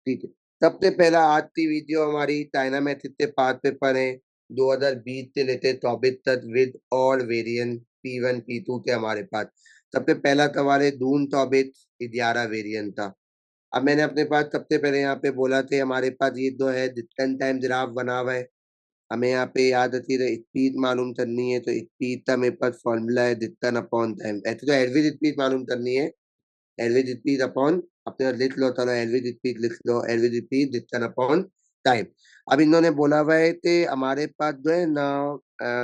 ठीक है। सबसे पहला आज की वीडियो हमारी डायनामेट्रिक के पार्ट पेपर है 2020 से लेते 24 तक विद और वेरिएंट P1 P2 के हमारे पास। सबसे पहला सवाल है दून 24 वेरिएंट था। अब मैंने अपने पास सबसे पहले यहाँ पे बोला थे हमारे पास ये दो है डिस्टेंस टाइम ग्राफ बना हुआ है। हमें यहाँ पे याद रखी रहे स्पीड मालूम करनी है, तो स्पीड का मेरे पास फॉर्मूला है डिस्टेंस अपॉन टाइम। ऐसे तो एवरेज स्पीड मालूम करनी है, एवरेज स्पीड अपॉन अपने लिख लो, चलो एवरेज स्पीड लिख लो, average speed distance upon time. अब इन्होंने बोला हुआ है कि हमारे पास जो है ना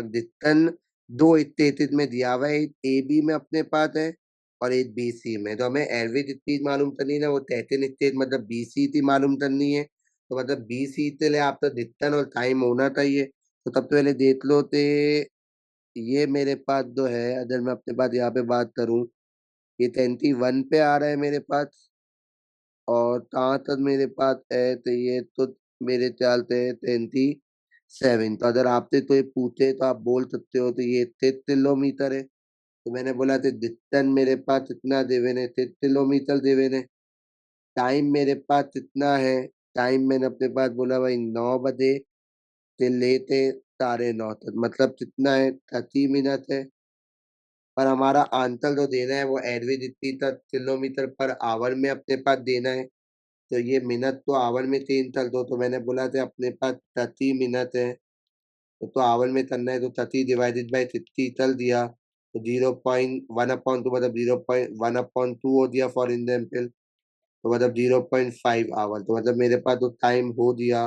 डिस्टेंस दो स्टेटेस में दिया हुआ है, एक ए बी में अपने पास है और एक बी सी में। तो हमें एवरेज स्पीड मालूम करनी है ना, वो 13 स्टेट मतलब बी सी थी मालूम करनी है। तो मतलब बी सी के लिए आपका डिस्टेंस और टाइम होना चाहिए। तो सबसे पहले देख लो ते ये मेरे पास जो है, अगर मैं अपने पास यहाँ पे बात करूं, ये 21 पे आ रहा है मेरे पास। और कहाँ तक मेरे पास है, तो ये तो मेरे ख्याल से 27। तो अगर आपसे तो ये पूछे तो आप बोल सकते हो तो ये 6 किलोमीटर है। तो मैंने बोला था डिस्टेंस मेरे पास इतना देवे ने, 6 किलोमीटर देवे ने। टाइम मेरे पास कितना है, टाइम मैंने अपने पास बोला भाई 9 बजे से लेते 9:30 तक, मतलब कितना है 30 मिनट है। पर हमारा आंसर जो देना है वो एवरेज स्पीड तक किलोमीटर पर आवर में अपने पास देना है। तो ये मिनट तो आवर में चेंज कर दो, तो मैंने बोला था अपने पास 30 मिनट है, तो आवर में करना है, तो 30/60 चल दिया। तो 0.1/2 मतलब 0.1/2 हो दिया फॉर एग्जाम्पल। तो मतलब 0.5 आवर, तो मतलब मेरे पास जो टाइम हो दिया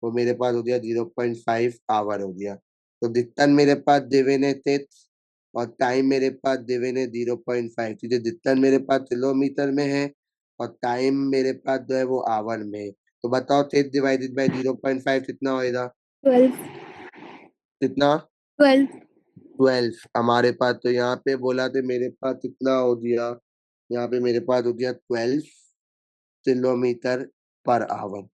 वो मेरे पास हो गया 0.5 आवर हो गया। तो डिस्टेंस मेरे पास देवे ने 6 और टाइम मेरे पास देवे ने 0.5। तो डिस्टेंस मेरे पास किलोमीटर में है और टाइम मेरे पास जो है वो आवर में है। तो बताओ 6/0.5 कितना होएगा? 12 कितना? 12 12 हमारे पास। तो यहाँ पे बोला थे मेरे पास कितना हो गया, यहाँ पे मेरे पास हो गया 12 किलोमीटर पर आवर।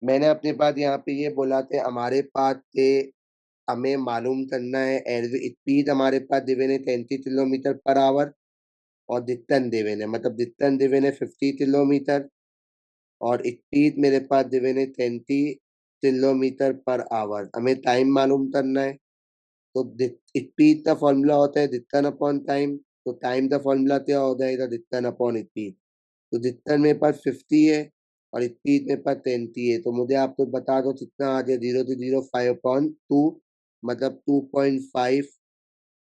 मैंने अपने पास यहाँ पे ये बोला थे हमारे पास थे, हमें मालूम करना है एवरेज स्पीड हमारे पास देवे ने 30 किलोमीटर पर आवर और डिस्टेंस देवे ने, मतलब डिस्टेंस देवे ने 50 किलोमीटर और स्पीड मेरे पास देवे ने 30 किलोमीटर पर आवर। हमें टाइम मालूम करना है। तो स्पीड का फॉर्मूला होता है डिस्टेंस अपॉन टाइम। तो टाइम का फॉर्मूला क्या हो जाएगा, डिस्टेंस अपॉन स्पीड। तो डिस्टेंस मेरे पास 50 है और स्पीड मेरे पास 30 है। तो मुझे आपको बता दो कितना आ गया, 0 to 0 5/2 मतलब 2.5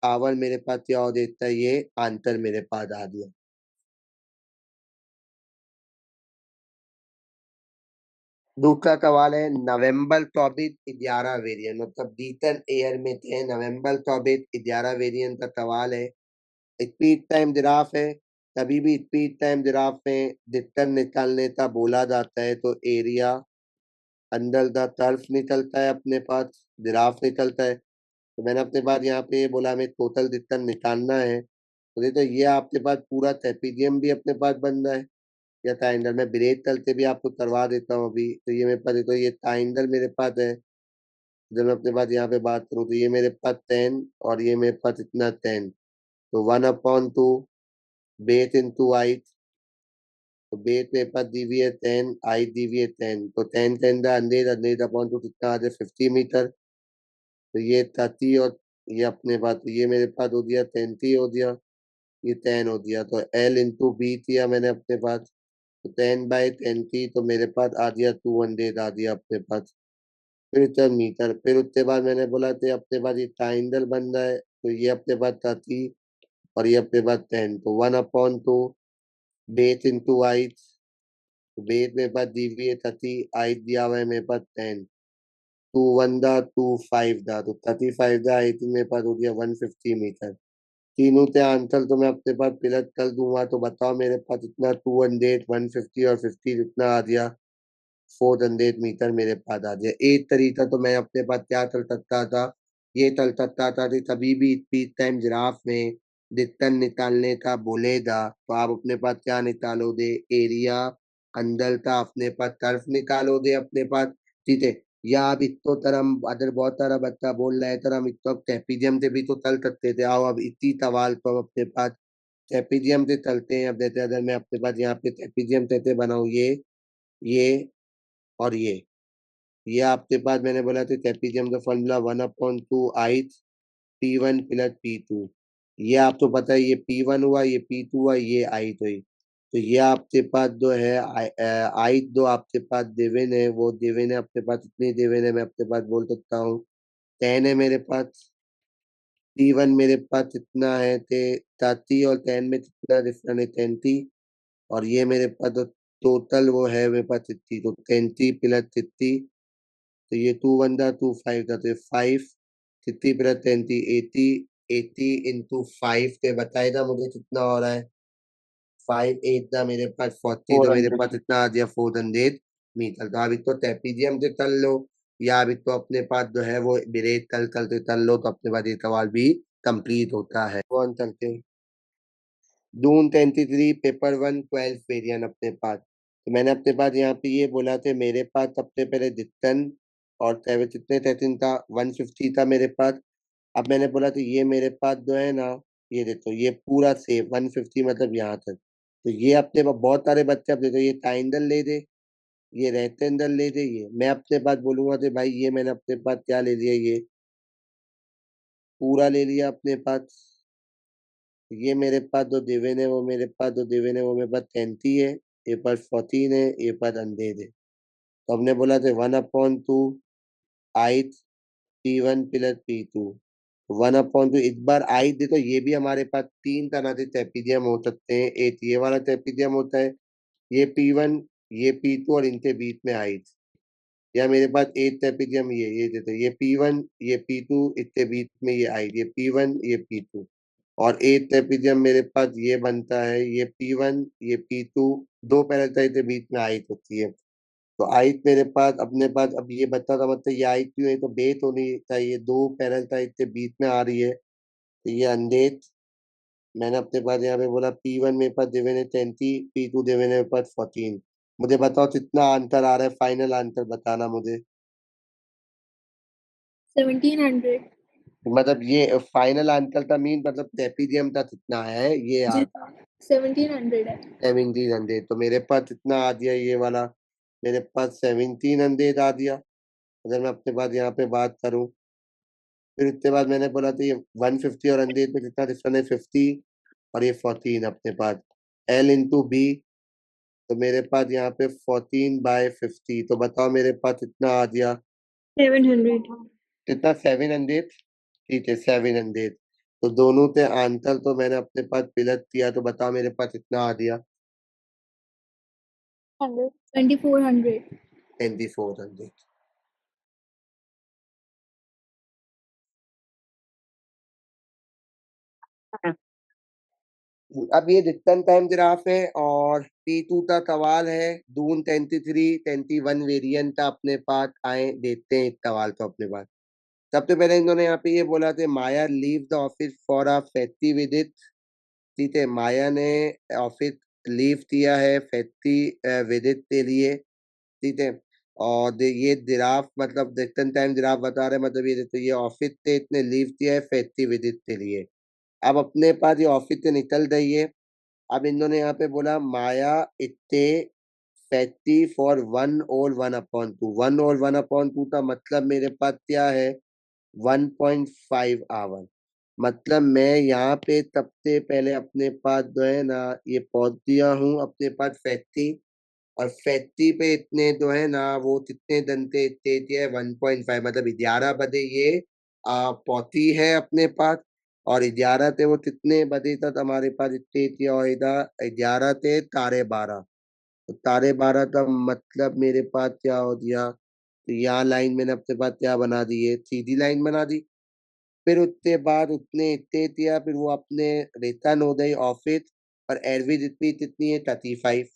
आवर मेरे पास क्या हो देता है, ये आंसर मेरे पास आ गया। दूसरा सवाल है नवंबर 24 वेरिएंट, मतलब रिटर्न एयर में थे नवंबर 24 वेरिएंट का सवाल है। स्पीड टाइम ग्राफ है। कभी भी स्पीड टाइम ग्राफ में डिस्टेंस निकालने का बोला जाता है तो एरिया अंडर द टर्फ निकलता है, अपने पास ग्राफ निकलता है। तो मैंने अपने पास यहाँ पे ये बोला हमें टोटल डिस्टेंस निकालना है। तो देखो ये आपके पास पूरा ट्रेपीजियम भी अपने पास बन रहा है या ट्राइंगल। मैं ब्रेक करके भी आपको करवा देता हूँ अभी। तो ये मेरे पास देखो ये ट्राइंगल मेरे पास है। जब मैं अपने पास यहाँ पे बात करूँ तो ये मेरे पास 10 और ये मेरे पास इतना 10। तो 1/2 बेस इंटू हाइट। तो बेस मेरे पास दी हुई है 10, हाइट दी हुई है 10। तो 10 द 100 कितना आ जाए 50 मीटर। तो ये 30 और ये अपने पास, तो ये मेरे पास हो गया 30 हो गया, ये 10 हो गया। तो L इंटू बी किया मैंने अपने पास। तो 10/30 तो मेरे पास आ गया 200 आ गया अपने पास। फिर चल मीटर, फिर उसके बाद मैंने बोला थे अपने पास ये ट्राइंगल बन रहा है। तो ये अपने पास 30 और ये अपने पास 10। तो 1/2 बेस इंटू हाइट। तो बेस मेरे पास दी हुई है 30, हाइट दिया हुआ है मेरे पास 10। 2 1 2 5 तो 35 हाइट मेरे पास हो गया 150 मीटर। तीनों के आंसर तो मैं अपने पास फिलअप कर दूंगा। तो बताओ मेरे पास इतना 200, 150 और 50 इतना आ गया 400 मीटर मेरे पास आ गया। एक तरीका तो मैं अपने पास क्या चल सकता था, ये चल सकता था कि कभी भी स्पीड टाइम ग्राफ में डिस्टेंस निकालने का बोलेगा तो आप अपने पास क्या निकालोगे, एरिया अंदर का अपने पास टर्फ निकालोगे अपने पास। ठीक है। या आप इसको तरह अगर बहुत सारा बच्चा बोल रहा है तर हम इसको ट्रेपीजियम से भी तो चल सकते थे। आओ अब इसी सवाल को हम अपने पास ट्रेपीजियम से चलते हैं। अब जैसे अगर मैं अपने पास यहाँ पे ट्रेपीजियम कैसे बनाऊं, ये और ये आपके पास मैंने बोला था ट्रेपीजियम का फॉर्मूला 1/2 आई P1 प्लस P2। ये आपको पता है, ये P1 हुआ, ये P2 हुआ, ये आई हुई। तो ये आपके पास जो है आई जो आपके पास देवेन है, वो देवेन है आपके पास, इतनी देवेन है, मैं आपके पास बोल सकता हूँ 10 है मेरे पास। P1 मेरे पास कितना है थे 30, और 10 में कितना डिफरेंट है 30, और ये मेरे पास तो टोटल वो है मेरे पास 30, तो 30 प्लस 30, तो ये 2 1 था, 2 5 था, तो 5 30 प्लस 30 80, 80 इंटू 5 पे बताएगा मुझे कितना हो रहा है। 5 8 था मेरे पास 40, तो मेरे 400। पास इतना आ गया 400 मीटर। तो अभी तो ट्रेपीजियम से तल लो, या अभी तो अपने पास जो है वो ब्रेक तल से तल लो, तो अपने पास ये सवाल भी कंप्लीट होता है। कौन चलते हैं जून 23 पेपर 1 12 वेरिएंट अपने पास। तो मैंने अपने पास यहाँ पे ये बोला था, मेरे पास सबसे पहले जितन और सेवन कितने 13 था, 150 था मेरे पास। अब मैंने बोला तो ये मेरे पास जो है ना, ये देखो ये पूरा सेव 150 मतलब यहाँ तक। तो ये अपने पास बहुत सारे बच्चे, अब देखो ये टाइंडल ले दे, ये रेक्टेंगल ले दे, ये मैं अपने पास बोलूंगा तो भाई ये मैंने अपने पास क्या ले लिया, ये पूरा ले लिया अपने पास। ये मेरे पास जो दिवेन है, वो मेरे पास जो दिवेन है वो मेरे पास 30 है, ये पास 14 है, ये पास अंधेर है। तो हमने बोला था 1/2 आई P1 प्लस P2, 1/2 इस बार आई दे, तो ये भी हमारे पास तीन तरह से ट्रेपीजियम हो सकते हैं। एक ये वाला ट्रेपीजियम होता है, ये P1, ये P2 और इनके बीच में आई, या मेरे पास एक ट्रेपीजियम ये देते, ये P1 ये P2 इसके बीच में ये आई, ये P1 ये P2, और एक ट्रेपीजियम मेरे पास ये बनता है, ये P1 ये P2, दो पैरासाइट के बीच में आइट होती है। तो आइट मेरे पास अपने पास, अब ये बता था मतलब ये आइट क्यों है, तो बेस होनी चाहिए, दो पैरासाइट के बीच में आ रही है, तो ये अंडेट। मैंने अपने पास यहाँ पे बोला P1 मेरे पास देवे ने 20, P2 देवे ने मेरे पास 14। मुझे बताओ कितना आंसर आ रहा है, फाइनल आंसर बताना मुझे। 1700। मतलब ये फाइनल आंसर का मीन मतलब ट्रेपीजियम का कितना है ये जी यार। हाँ, 1700 है। 1700, तो मेरे पास कितना आ दिया ये वाला, मेरे पास 1700 आ दिया। अगर मैं अपने पास यहाँ पे बात करूँ, फिर उसके बाद मैंने बोला था ये 150 और 100 में कितना डिफरेंस है 50, और ये 14 अपने पास L इंटू बी। तो मेरे पास यहाँ पे 14/50, तो बताओ मेरे पास कितना आ गया, 700। कितना 700। ठीक है 700, तो दोनों के आंसर तो मैंने अपने पास फिलअप किया, तो बताओ मेरे पास कितना आ गया। 2400। 2400। अब ये डिस्टेंस टाइम ग्राफ है, और T2 का सवाल है, जून 23 21 वेरिएंट का अपने पास आए, देखते हैं इस सवाल को अपने पास। सबसे पहले इन्होंने यहाँ पे ये बोला था Maya leave the office for a festive visit. ठीक है, माया ने ऑफिस लीव किया है फेस्टिव विजिट के लिए। ठीक है, और ये जिराफ मतलब डिस्टेंस टाइम जिराफ बता रहे हैं, मतलब ये तो ये ऑफिस से इतने लीव किया है फेस्टिव विजिट के लिए। अब अपने पास ये ऑफिस से निकल रही है। अब इन्होंने यहाँ पे बोला माया इतने फैक्टी फॉर 1 और 1/2, 1 और 1/2 का मतलब मेरे पास क्या है 1.5 आवर। मतलब मैं यहाँ पे सबसे पहले अपने पास जो है ना ये पहुंच दिया हूँ अपने पास फैक्ट्री, और फैक्ट्री पे इतने जो है ना वो कितने घंटे तेज है 1.5, मतलब 11 बजे ये पहुंची है अपने पास, और 11 थे वो कितने बजे तक हमारे पास इतने थी, और इधर 11 थे 12:30, तो 12:30 का मतलब मेरे पास क्या हो गया, तो यहाँ लाइन मैंने अपने पास क्या बना दी है, सीधी लाइन बना दी। फिर उसके बाद उसने इतने दिया, फिर वो अपने रिटर्न हो गई ऑफिस, और एवरेज स्पीड कितनी है 35।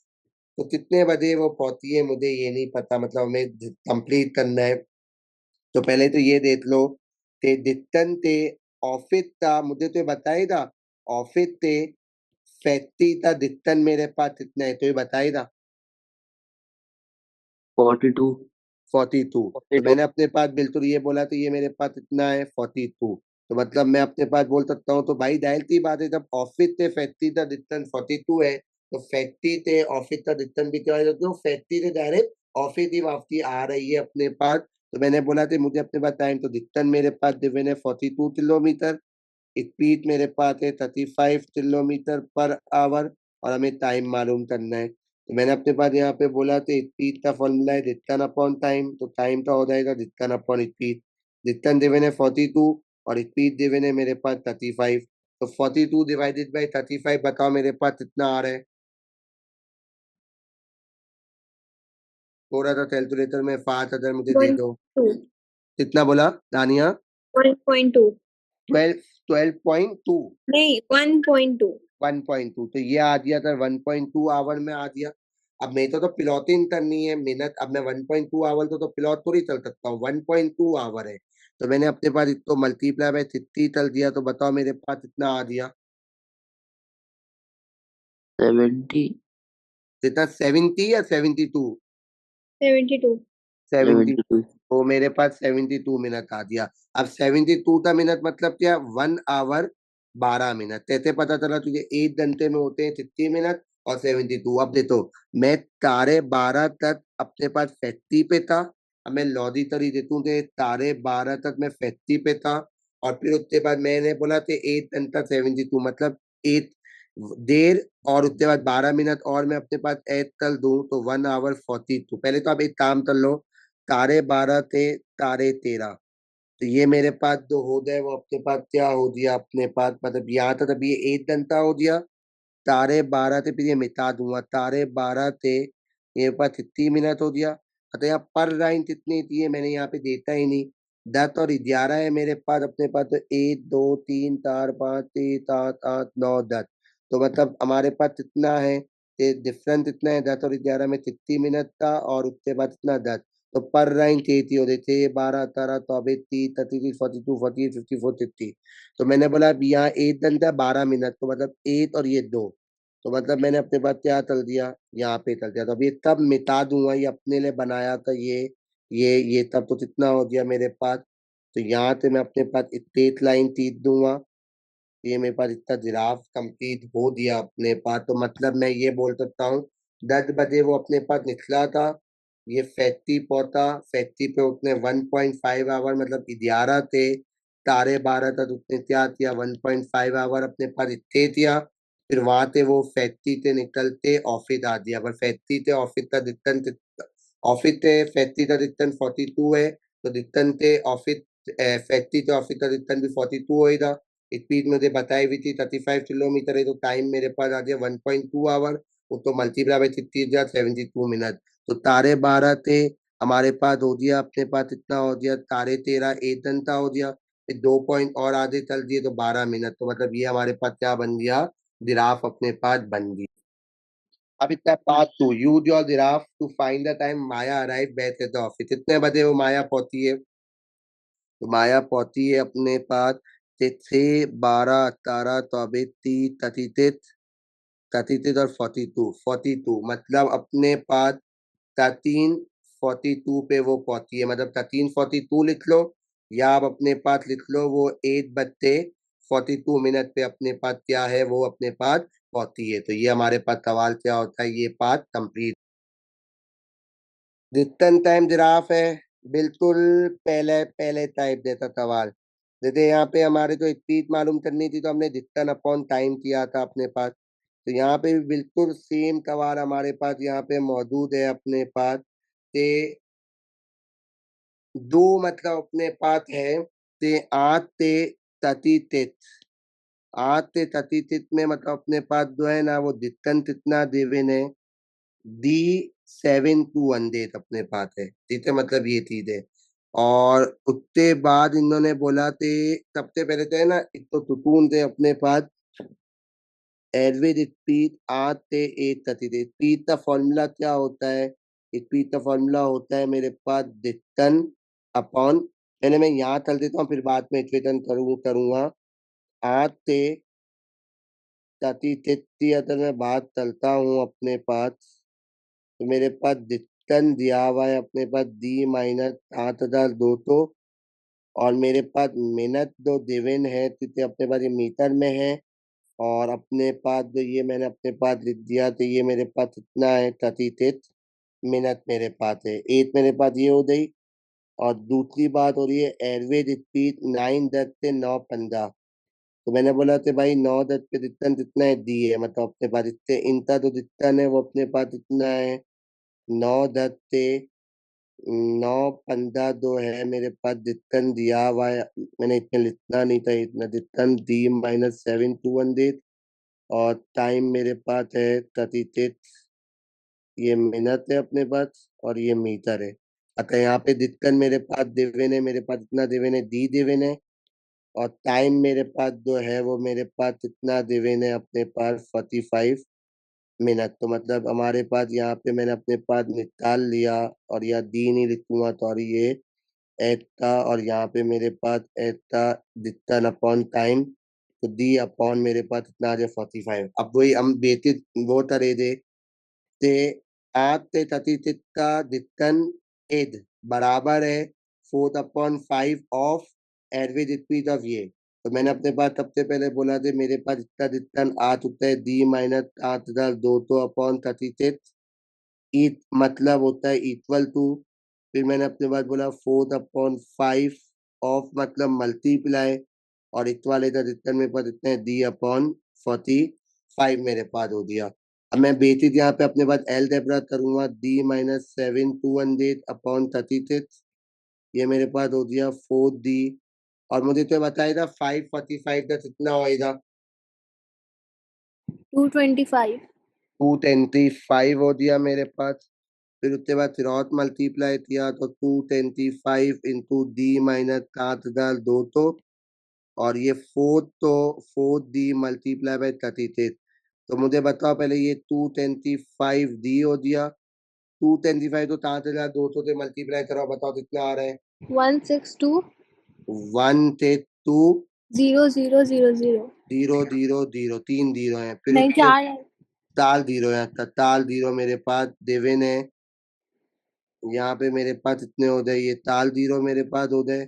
तो कितने बजे वो पहुंची है मुझे ये नहीं पता, मतलब हमें कंप्लीट करना है। तो पहले तो ये देख लो ते दिक्कन ते ऑफिस का मुझे तो बताएगा, ऑफिस से फैक्ट्री का दिक्कन मेरे पास कितना है, तो ये बताएगा 42। 42। तो मैंने अपने पास बिल्कुल ये बोला, तो ये मेरे पास इतना है 42। तो मतलब मैं अपने पास बोल सकता हूँ, तो भाई डायरेक्ट सी बात है, जब ऑफिस से फैक्ट्री तक डिस्टेंस 42 है, तो फैक्ट्री से ऑफिस तक डिस्टेंस भी क्या है, तो फैक्ट्री से डायरेक्ट ऑफिस ही वापसी आ रही है अपने पास। तो मैंने बोला था मुझे अपने पास टाइम, तो डिस्टेंस मेरे पास गिवन है 42 किलोमीटर, स्पीड मेरे पास है 35 किलोमीटर पर आवर, और हमें टाइम मालूम करना है। तो मैंने अपने पास यहाँ पे बोला तो स्पीड का फॉर्मूला है डिस्टेंस अपॉन टाइम, तो टाइम का हो जाएगा distance upon speed. Distance given है 42 और स्पीड गिवन है मेरे पास 35। तो 42 डिवाइडेड बाई 35 बताओ मेरे पास कितना आ रहा है। थोड़ा सा कैलकुलेटर में 5,000 मुझे दे वन दो। टू कितना बोला दानिया? 1.2 12, 12.2। नहीं 1.2 1.2, तो ये आ गया था 1.2 आवर में आ गया। अब मेरे तो प्लॉटिंग करनी है मिनट, अब मैं 1.2 आवर तो प्लॉट थोड़ी चल सकता हूँ, 1.2 आवर है। तो मैंने अपने पास इसको मल्टीप्लाई बाय 60 चल दिया, तो बताओ मेरे पास कितना आ गया? 70, कितना, 70 या 72? 72 70। 72, तो मेरे पास 72 मिनट आ दिया। अब 72 का मिनट मतलब क्या, 1 आवर 12 मिनट। कैसे पता चला तुझे? 1 घंटे में होते हैं 60 मिनट और 72। अब देखो, मैं 12:30 तक अपने पास फैक्ट्री पे था। अब मैं लॉजी तरी देतू थे, 12:30 तक मैं फैक्ट्री पे था, और फिर उसके बाद मैंने बोला थे 1 घंटा 72 मतलब 8 देर, और उसके बाद 12 मिनट और मैं अपने पास ऐड कर दूं तो 1 आवर 42। पहले तो आप एक काम कर लो, 12:30 से 13:30, तो ये मेरे पास जो हो जाए वो अपने पास क्या हो गया अपने पास, मतलब यहाँ तक अभी ये 1 घंटा हो गया। 12:30 से फिर ये मिटा दूंगा, 12:30 से ये पास 30 मिनट हो गया। तो यहाँ पर लाइन कितनी थी ये मैंने यहाँ पे देता ही नहीं। 10 और 11 है मेरे पास अपने पास, तो 1 2 3 4 5 6 7 8 9 10। तो मतलब हमारे पास कितना है, डिफरेंस इतना है, 10 और 11 में 30 मिनट था, और उसके बाद इतना 10। तो पर लाइन थी हो रही थे 12 18 24 30 32 43 44 55 तो मैंने बोला अब यहाँ 1 घंटा 12 मिनट, तो मतलब 8 और ये 2, तो मतलब मैंने अपने पास क्या कर दिया, यहाँ पे कर दिया। तो अभी तब मिटा दूंगा, ये अपने लिए बनाया था ये तब, तो कितना हो गया मेरे पास। तो यहाँ से मैं अपने पास स्ट्रेट लाइन खींच दूंगा, ये मेरे पास इतना जिराफ कंप्लीट हो दिया अपने पास। तो मतलब मैं ये बोल सकता हूँ 10 बजे वो अपने पास निकला था, ये फैक्ट्री पहुंचा, फैक्ट्री पे उसने 1.5 आवर मतलब 11 थे 12:30 तक उसने क्या किया, 1.5 आवर अपने पास स्टे किया। फिर वहां से वो फैक्ट्री से निकलते ऑफिस आ दिया, पर फैक्ट्री से ऑफिस का डिस्टेंस, ऑफिस से फैक्ट्री का डिस्टेंस 42 है, तो डिस्टेंस से ऑफिस फैक्ट्री से ऑफिस का डिस्टेंस भी 42 होगा। स्पीड मुझे बताई हुई थी 35 किलोमीटर है, तो टाइम मेरे पास आ गया 1.2 आवर, वो तो मल्टीप्लाई बाई 60 72 मिनट। तो 12:30 थे हमारे पास हो गया, अपने पास इतना हो गया 13:30, 1 घंटा हो गया। फिर 2 पॉइंट और आगे चल दिए तो 12 मिनट, तो मतलब ये हमारे पास क्या बन गया, जिराफ अपने पास बन गई। अब इतना part two, use your graph to find the time Maya arrive back at the office. कितने बजे वो माया पहुंची है? तो माया पहुंची है अपने पास 6 12 18 24 30 33 और 42 मतलब अपने पास 13:42 पे वो पहुंची है, मतलब 13:42 लिख लो, या आप अपने पास लिख लो वो 8:42 पे अपने पास क्या है, वो अपने पास पहुंची है। तो ये हमारे पास सवाल क्या होता है, ये part complete. Distance time giraffe है, बिल्कुल पहले पहले टाइप देता सवाल। जैसे यहाँ पे हमारे को स्पीड मालूम करनी थी, तो हमने डिस्टेंस अपॉन टाइम किया था अपने पास। तो यहाँ पे भी बिल्कुल सेम सवाल हमारे पास यहाँ पे मौजूद है अपने पास। ते दो मतलब अपने पास है, ते 8 से 33, 8 से 33 में मतलब अपने पास जो है ना वो डिस्टेंस इतना गिवन है, D721 अपने पास है, ठीक है, मतलब ये चीज है। और उसके बाद इन्होंने बोला थे, सबसे पहले तो है ना एक तो सुकून थे अपने पास, एवरेज स्पीड 8 से 8 स्पीड का फॉर्मूला क्या होता है? स्पीड का फॉर्मूला होता है मेरे पास डिस्टेंस अपॉन, पहले मैं यहाँ चल देता हूँ फिर बाद में इक्वेशन करूंगा। 8 से 33 की अगर मैं बात करता हूँ अपने पास, तो मेरे पास डिस्टेंस दिया हुआ है अपने पास D-8200, और मेरे पास मिनट जो दिवन है तिथे अपने पास ये मीटर में है। और अपने पास जो ये मैंने अपने पास लिख दिया तो ये मेरे पास कितना है 36 मिनट मेरे पास है। एक मेरे पास ये हो गई। और दूसरी बात हो रही है एवरेज स्पीड 9 10 से 9 15। तो मैंने बोला कि भाई 9 10 पे जितना जितना है दी है मतलब अपने पास इससे इनका जो जितना है वो अपने पास इतना है 9 10 से 9 15 जो है मेरे पास जितना दिया हुआ है। मैंने इतना लिखना नहीं था इतना जितना दी -7 200। और टाइम मेरे पास है 36। ये मिनट है अपने पास और ये मीटर है। अतः यहाँ पे जितना मेरे पास दिवन है मेरे पास इतना दिवन है दी दिवन है। और टाइम मेरे पास जो है वो मेरे पास कितना दिवन है अपने पास 45 मिनट। तो मतलब हमारे पास यहाँ पे मैंने अपने पास निकाल लिया। और या दी नहीं लिखूंगा तो और ये एट था और यहाँ पे मेरे पास एट था जितना अपॉन टाइम। तो दी अपॉन मेरे पास इतना आ जाए 45। अब वही हम बेसिक वो तरह दे ते 8 से 36 का जितन एद बराबर है 4/5 ऑफ एवरेज स्पीड ऑफ ये। तो मैंने अपने पास सबसे पहले बोला था मेरे पास इतना जितन आ चुका है दी -8200/36 ईट मतलब होता है इक्वल टू। फिर मैंने अपने पास बोला 4/5 ऑफ मतलब मल्टीप्लाई। और इस वाले का जितने मेरे पास इतने D/45 मेरे पास हो दिया। अब मैं बेसिस यहाँ पे अपने पास अलजेब्रा करूंगा D-7 200/36। ये मेरे पास हो गया 4D। और मुझे तो बताएगा 545 का कितना होएगा। 225. 225 हो दिया मेरे पास। फिर उसके बाद फिर और मल्टीप्लाई किया तो 225 इंटू D-7 200। और ये 4D multiply by 36। तो मुझे बताओ पहले ये 225D हो दिया। 225 तो 7,200 से मल्टीप्लाई करो बताओ कितना आ रहा है। 162 1 से 2 0 0 0 0. 0 0 0 3 जीरो है। फिर नहीं, उसके 4 है. ताल जीरो है ताल जीरो मेरे पास देवेन है। यहाँ पे मेरे पास इतने हो गए ये ताल जीरो मेरे पास हो गए।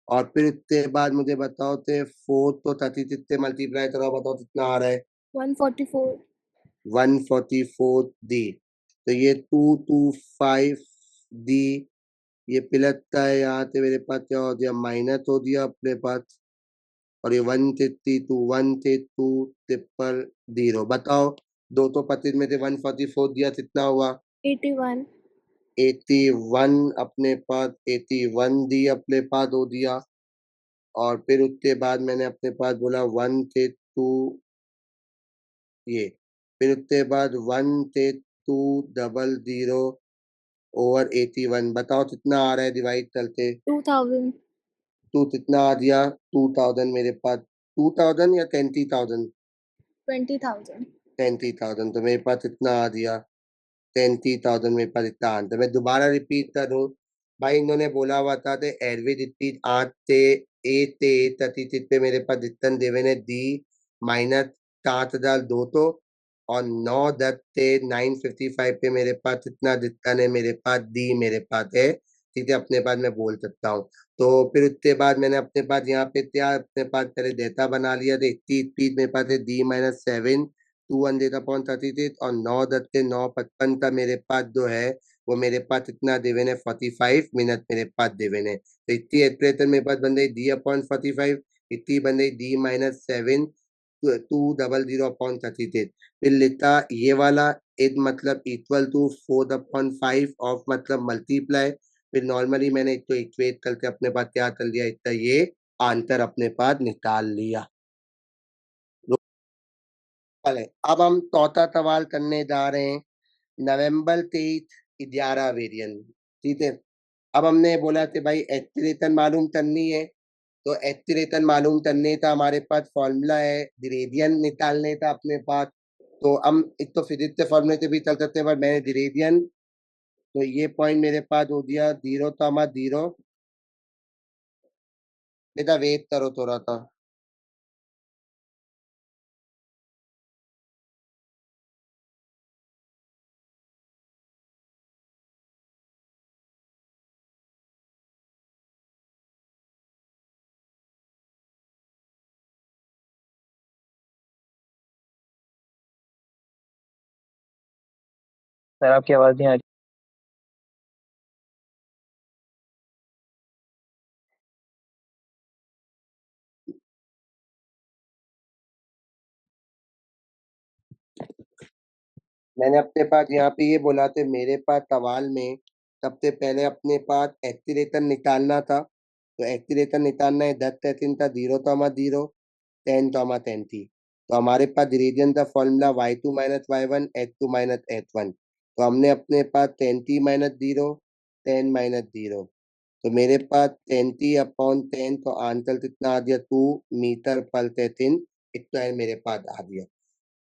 और फिर उसके बाद मुझे बताओ तो 4 तो 36 से मल्टीप्लाई करो बताओ कितना आ रहा है। 144. 144D। तो ये 225D ये प्लस का है यहाँ से मेरे पास क्या हो गया माइनस हो दिया अपने पास। और ये 162 1 से 2 ट्रिपल 0 बताओ। 225 में से 144 दिया कितना हुआ 81. 81 अपने पास 81D अपने पास हो दिया। और फिर उसके बाद मैंने अपने पास बोला 1 से 2 ये। फिर उसके बाद 1 से 2 00/81 बताओ कितना आ रहा है डिवाइड करके। 2000. टू कितना आ दिया 2000 मेरे पास 2000 या 20,000। 20,000. 20,000 तो मेरे पास कितना आ दिया 20,000 मेरे पास इतना आंसर। मैं दोबारा रिपीट करूं भाई इन्होंने बोला हुआ था तो एवरेज स्पीड 8 से 36 पे मेरे पास जितन देवे ने दी -7,200। और 9 10 से 9:55 पे मेरे पास इतना जितन है मेरे पास दी मेरे पास है। ठीक है अपने पास मैं बोल सकता हूँ। तो फिर उसके बाद मैंने अपने पास यहाँ पे क्या अपने पास पहले डेटा बना लिया था इतनी स्पीड मेरे पास है D-7 200/36 और 9 10 से 9:55 का मेरे पास जो है वो मेरे पास इतना देवन है 45 मिनट मेरे पास देवन है। तो इतनी एक्सप्रेशन मेरे पास बन रही D/45 इतनी बन रही D-7 200/36। फिर लिखा ये वाला एक मतलब इक्वल टू 4/5 ऑफ मतलब मल्टीप्लाई। फिर नॉर्मली मैंने इसको इक्वेट करके अपने पास क्या कर लिया इतना ये आंसर अपने पास निकाल लिया। चले अब हम चौथा सवाल करने जा रहे हैं नवंबर 23 11 वेरिएंट। ठीक है। अब हमने बोला कि भाई एक्सीलरेशन मालूम करनी है। तो एक्सीलरेशन मालूम करने का हमारे पास फॉर्मूला है ग्रेडियंट निकालने का अपने पास। तो हम एक तो फिजिक्स के फॉर्मूले से भी चल सकते हैं पर मैंने ग्रेडियंट। तो ये पॉइंट मेरे पास हो गया 0 तो हमारा 0। बेटा वेट करो थोड़ा सा। सर आपकी आवाज़ नहीं आ रही। मैंने अपने पास यहाँ पे ये बोला था, मेरे पास सवाल में सबसे पहले अपने पास एक्सीलेटर निकालना था। तो एक्सीलेटर निकालना है 10 सेकंड था, 0 तो हमारा 0, 10 तो हमारा 10 थी। तो हमारे पास ग्रेडियंट का formula y2 minus y1 h2 minus h1। तो हमने अपने पास 10t माइनस 0, 10 माइनस 0। तो मेरे पास 10t अपॉन 10, तो आंसर कितना आ गया 2 मीटर पर सेकंड स्क्वायर मेरे पास आ गया।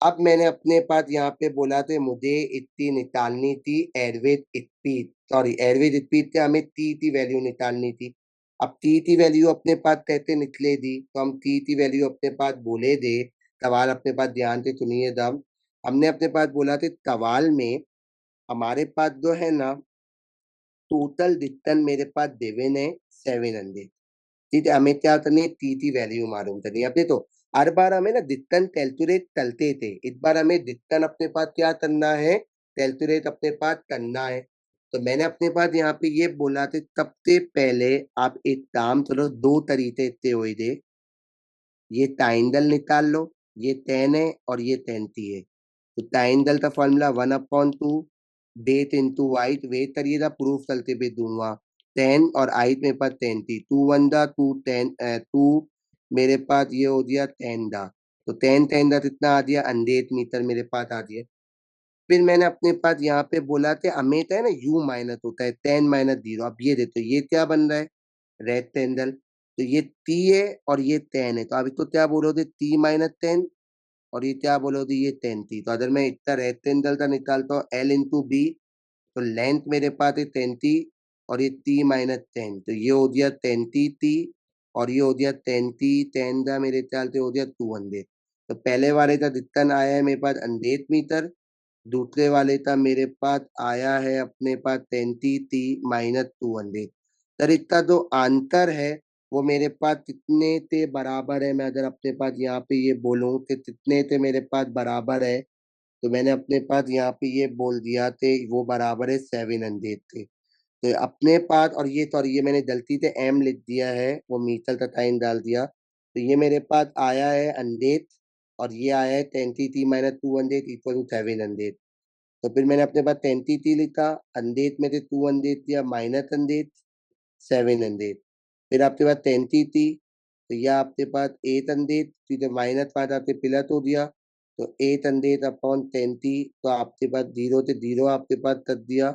अब मैंने अपने पास यहाँ पे बोला था मुझे इतनी निकालनी थी average speed, sorry average speed से हमें टी वैल्यू निकालनी थी। अब टी वैल्यू अपने पास कैसे निकले दी, तो हम टी वैल्यू अपने पास बोले दे। सवाल अपने पास ध्यान से सुनिए दम। हमने अपने पास बोला था सवाल में हमारे पास जो है ना टोटल डिस्टेंस मेरे पास देवन है 700। ठीक है, हमें क्या करनी है टी वैल्यू मालूम करनी है अपने। तो हर बार हमें ना डिस्टेंस कैलकुलेट करते थे, इस बार हमें डिस्टेंस अपने पास क्या करना है, कैलकुलेट अपने पास करना है। तो मैंने अपने पास यहाँ पे ये बोला था सबसे पहले आप एक काम करो, दो तरीके से हुए दे, ये टाइंगल निकाल लो, ये 10 है और ये 10t है। तो टाइंगल का फॉर्मूला 1/2 बेस इंटू वाइट, वेट करिएगा प्रूफ करके भी दूंगा। 10 और आइट मेरे पास 10t, 2 1 2 10 2 मेरे पास ये हो गया 10 दा। तो 10 दा कितना आ गया 100 मीटर मेरे पास आ गया। फिर मैंने अपने पास यहाँ पे बोला था हमें है ना u माइनस होता है 10 माइनस 0। अब ये देखो ये क्या बन रहा है रेक्टेंगल, तो ये t है और ये 10 है। तो अब इसको क्या बोलोगे t माइनस 10, और ये क्या बोलोगे ये 10 थी। तो अगर मैं इतना रेक्टेंगल का निकालता हूँ l इंटू बी, तो लेंथ मेरे पास है 10t और ये t माइनस 10, तो ये हो गया 10t और ये हो गया 10 का मेरे ख्याल से हो गया 200। तो पहले वाले का जितना आया है मेरे पास 100 मीटर, दूसरे वाले का मेरे पास आया है अपने पास 10t माइनस 200। सर इसका जो आंसर है वो मेरे पास कितने से बराबर है, मैं अगर अपने पास यहाँ पे ये बोलूँ कि कितने से मेरे पास बराबर है, तो मैंने अपने पास यहाँ पे ये बोल दिया थे वो बराबर है 700 थे। तो अपने पास, और ये सॉरी ये मैंने गलती से एम लिख दिया है, वो मीटर का टाइम डाल दिया। तो ये मेरे पास आया है 100 और ये आया है 10t माइनस 200 इक्वल टू 700। तो फिर मैंने अपने पास 10t लिखा, 100 में से 200 दिया माइनस 100, 700। फिर आपके पास 10t, तो यह आपके पास 800, सीधे माइनस 5 आपके प्लस हो दिया। तो 800 अपॉन 10t, तो आपके पास 0 से 0 आपके पास कर दिया,